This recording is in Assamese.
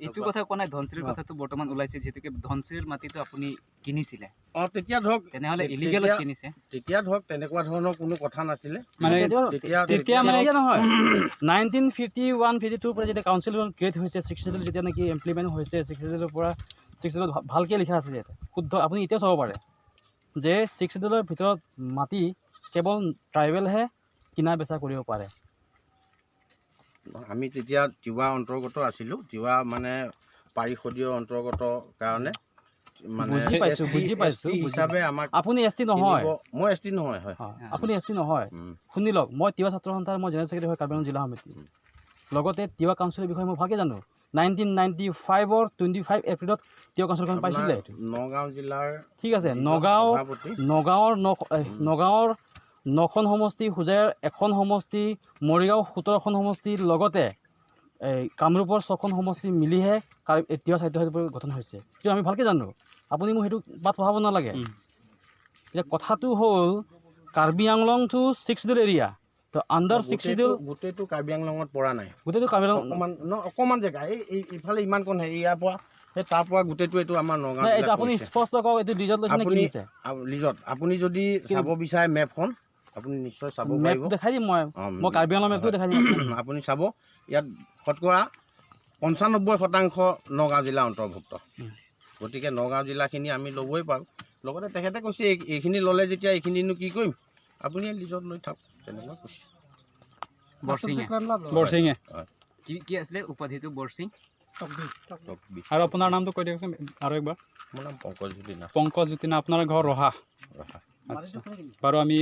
এইটো কথা কোৱা নাই ধনচিৰিৰ কথাটো বৰ্তমান ওলাইছে যেহেতুকে ধনচিৰিৰ মাটিটো আপুনি কিনিছিলে তেতিয়া ধৰক তেনেহ'লে ইলিগেলত কিনিছে তেতিয়া ধৰক তেনেকুৱা ধৰণৰ কোনো কথা নাছিলে মানে তেতিয়া মানে নহয় 1951-52 পৰা যেতিয়া কাউন্সিল ক্ৰিয়েট হৈছে 60 যেতিয়া নেকি ইমপ্লিমেণ্ট হৈছে 60 পৰা 60 ভালকৈ লিখা আছে ইয়াত শুদ্ধ আপুনি এতিয়াও চাব পাৰে যে 60 ভিতৰত মাটি কেৱল ট্ৰাইবেলহে কিনা বেচা কৰিব পাৰে আমি তেতিয়া তিৱা অন্তৰ্গত আছিলোঁ তিৱা মানে পাৰিষদীয় অন্তৰ্গত কাৰণে মানে বুজি পাইছোঁ হিচাপে আমাক আপুনি এছটি নহয় মই এছটি নহয় হয় আপুনি এছটি নহয় শুনি লওক মই তিৱা ছাত্ৰ সন্থাৰ মই জেনেৰেল ছেক্ৰেটাৰী হয় কাৰ্বি আংলং জিলা সমিতি লগতে তিৱা কাউন্সিলৰ বিষয়ে মই ভালকৈ জানো 1995 25 এপ্ৰিলত তিৱা কাউন্সিলখন পাইছিলে নগাঁও জিলাৰ ঠিক আছে নগাঁৱৰ 9খন সমষ্টি হোজাইৰ 1খন সমষ্টি মৰিগাঁও 17খন সমষ্টিৰ লগতে এই কামৰূপৰ 6খন সমষ্টি মিলিহে তিৱা সাহিত্য সভা গঠন হৈছে কিন্তু আমি ভালকৈ জানো আপুনি মোক সেইটো বাট পঢ়াব নালাগে এতিয়া কথাটো হ'ল কাৰ্বি আংলং টু 6 এৰিয়া তো আণ্ডাৰ 6 গোটেইটো কাৰ্বি আংলঙত পৰা নাই গোটেইটো কাৰ্বি আংলং অকণমান জেগা এই ইফালে ইমানকণ ইয়াৰ পৰা সেই তাৰ পৰা গোটেইটো এইটো আমাৰ নগাঁও এইটো আপুনি স্পষ্ট কওক এইটো লিজত লৈছে নে কিনিছে লিজত আপুনি যদি চাব বিচাৰে মেপখন আপুনি নিশ্চয় চাব পাৰিব দেখাই দিম মই কাৰ্বি আংলং মেপটো দেখাই দিম আপুনি চাব ইয়াত শতকৰা 95% নগাঁও জিলা অন্তৰ্ভুক্ত গতিকে নগাঁও জিলাখিনি আমি ল'বই পাৰোঁ লগতে তেখেতে কৈছে এইখিনি ল'লে যেতিয়া এইখিনিনো কি কৰিম আপুনি লিজত লৈ থাকক তেনেকুৱা কৈছে বৰচিঙে কি আছিলে উপাধিটো বৰচিং আৰু আপোনাৰ নামটো কৈ দিয়কচোন আৰু একবাৰ মোৰ নাম পংকজ জ্যোতি আপোনাৰ ঘৰ ৰহা বাৰু আমি